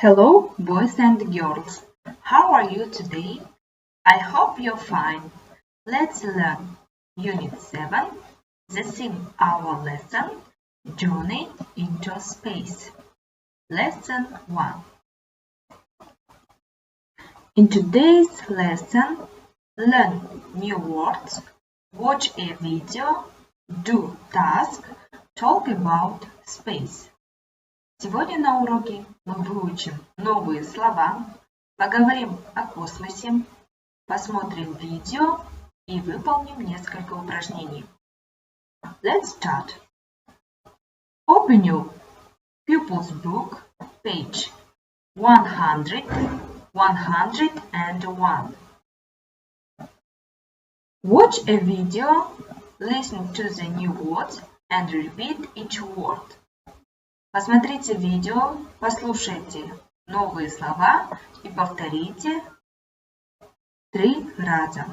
Hello, boys and girls. How are you today? I hope you're fine. Let's learn Unit 7, the theme our lesson, Journey into Space. Lesson 1. In today's lesson, learn new words, watch a video, do task, talk about space. Сегодня на уроке мы выучим новые слова, поговорим о космосе, посмотрим видео и выполним несколько упражнений. Let's start. Open your pupil's book, page 101. Watch a video, listen to the new words and repeat each word. Посмотрите видео, послушайте новые слова и повторите 3 раза.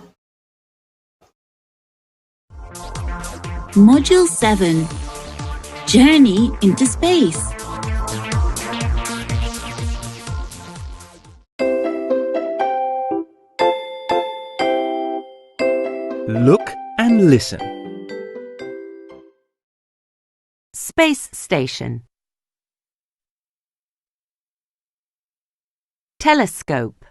Module 7. Journey into Space. Look and listen. Space station. Telescope.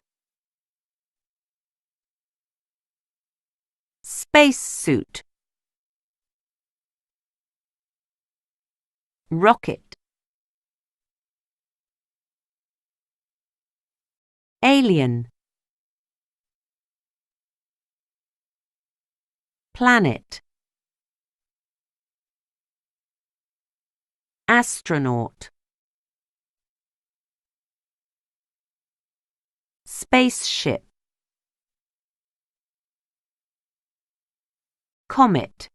Space suit. Rocket. Alien. Planet. Astronaut. Spaceship. Comet.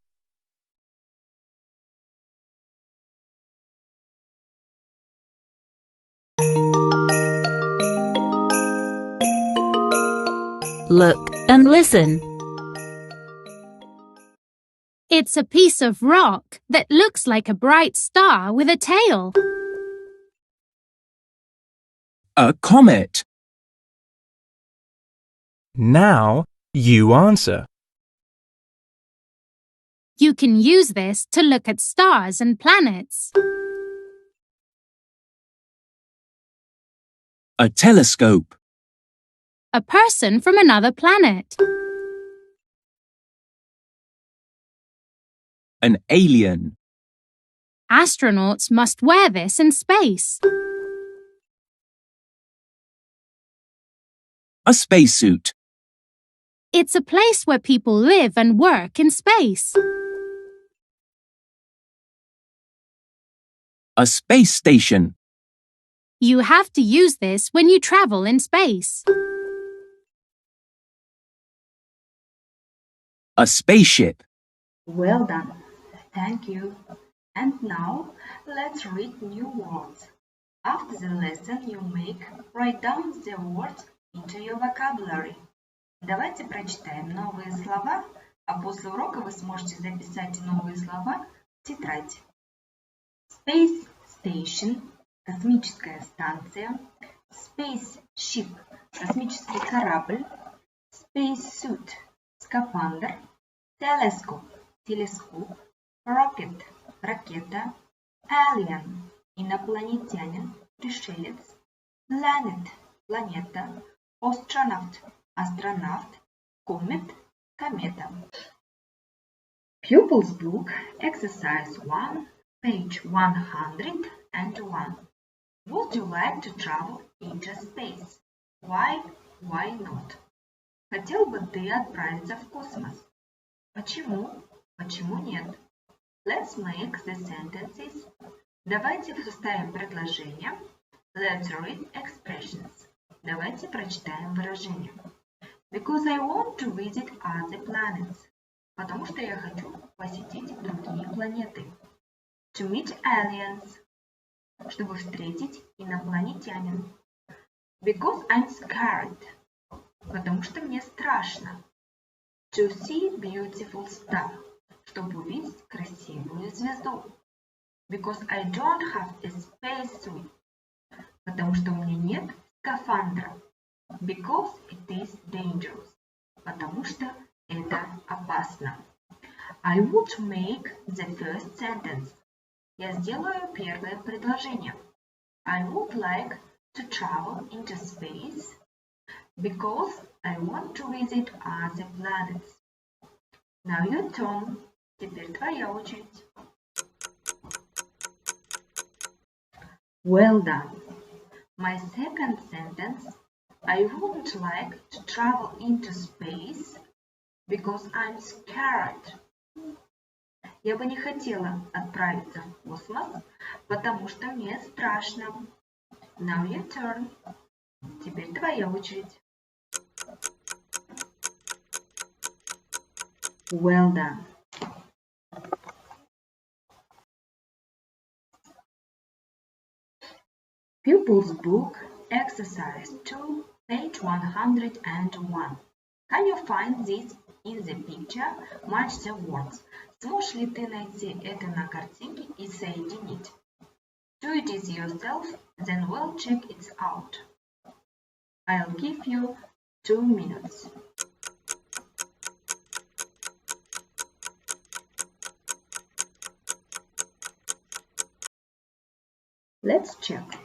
Look and listen. It's a piece of rock that looks like a bright star with a tail. A comet. Now you answer. You can use this to look at stars and planets. A telescope. A person from another planet. An alien. Astronauts must wear this in space. A spacesuit. It's a place where people live and work in space. A space station. You have to use this when you travel in space. A spaceship. Well done. Thank you. And now let's read new words. After the lesson you write down the words into your vocabulary. Давайте прочитаем новые слова, а после урока вы сможете записать новые слова в тетрадь. Space station – космическая станция. Spaceship – космический корабль. Spacesuit – скафандр. Telescope – телескоп. Rocket – ракета. Alien – инопланетянин, пришелец. Planet – планета. Astronaut – астронавт. Comet – комета. Pupil's Book, Exercise 1, page 101. Would you like to travel into space? Why? Why not? Хотел бы ты отправиться в космос? Почему? Почему нет? Let's make the sentences. Давайте составим предложения. Let's read expressions. Давайте прочитаем выражения. Because I want to visit other planets. Потому что я хочу посетить другие планеты. To meet aliens. Чтобы встретить инопланетянин. Because I'm scared. Потому что мне страшно. To see beautiful star. Чтобы увидеть красивую звезду. Because I don't have a spacesuit. Потому что у меня нет скафандра. Because it is dangerous. Потому что это опасно. I would make the first sentence. Я сделаю первое предложение. I would like to travel into space because I want to visit other planets. Now your turn. Теперь твоя очередь. Well done. My second sentence. I wouldn't like to travel into space because I'm scared. Я бы не хотела отправиться в космос, потому что мне страшно. Now your turn. Теперь твоя очередь. Well done. Pupils Book, Exercise 2, page 101. Can you find this in the picture? Match the words. Сможешь ли ты найти это на картинке и соединить? Do it yourself, then we'll check it out. I'll give you 2 minutes. Let's check.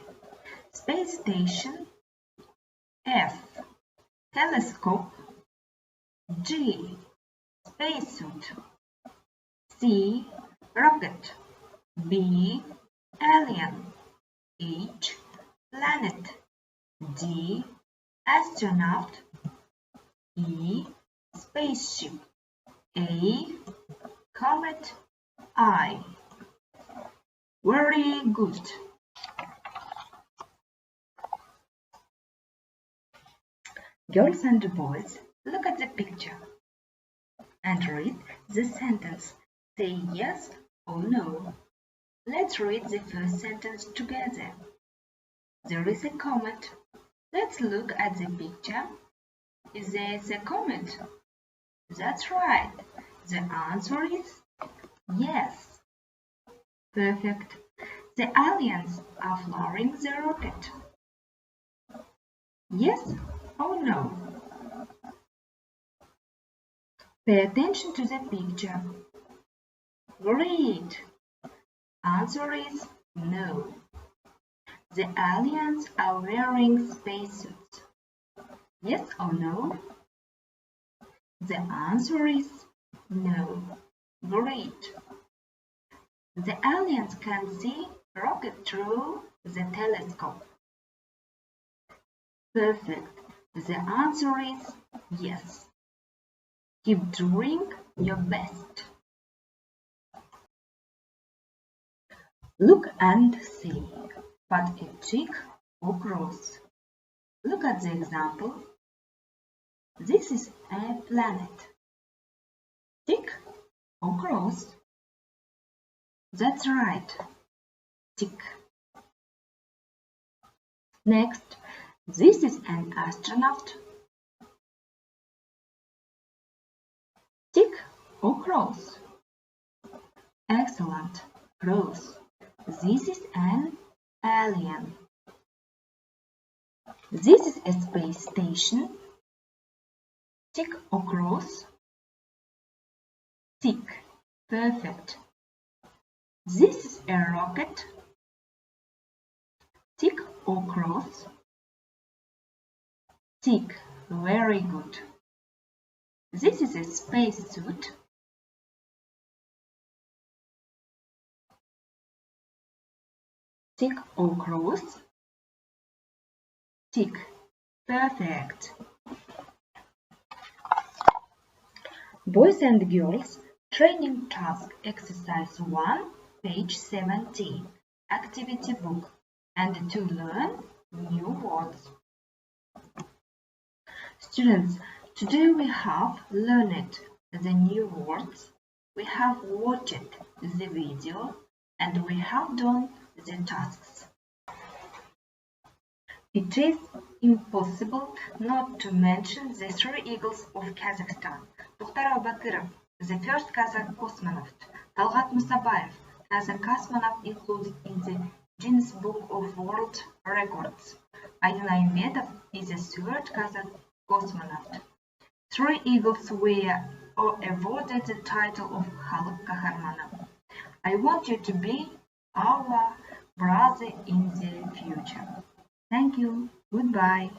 Space station. F. Telescope. G. Spacesuit. C. Rocket. B. Alien. H. Planet. D. Astronaut. E. Spaceship. A. Comet. I. Very good. Girls and boys, look at the picture and read the sentence. Say yes or no. Let's read the first sentence together. There is a comet. Let's look at the picture. Is there a comet? That's right. The answer is yes. Perfect. The aliens are flying the rocket. Yes or no? Pay attention to the picture. Great. Answer is no. The aliens are wearing spacesuits. Yes or no? The answer is no. Great. The aliens can see rocket through the telescope. Perfect. The answer is yes. Keep doing your best. Look and see. Put a tick or cross. Look at the example. This is a planet. Tick or cross? That's right. Tick. Next, this is an astronaut. Tick or cross? Excellent. Cross. This is an alien. This is a space station. Tick or cross? Tick. Perfect. This is a rocket. Tick or cross? Tick. Very good. This is a spacesuit. Tick or cross? Tick. Perfect. Boys and girls, training task exercise 1, page 17, activity book, and to learn new words. Students, today we have learned the new words, we have watched the video, and we have done the tasks. It is impossible not to mention the 3 eagles of Kazakhstan. Tohtar Albakirov, the first Kazakh cosmonaut. Talgat Musabayev, Kazakh cosmonaut included in the Guinness Book of World Records. Один Aymetov is the third Kazakh cosmonaut. 3 eagles were awarded the title of Haluk Kahramanov. I want you to be our brother in the future. Thank you. Goodbye.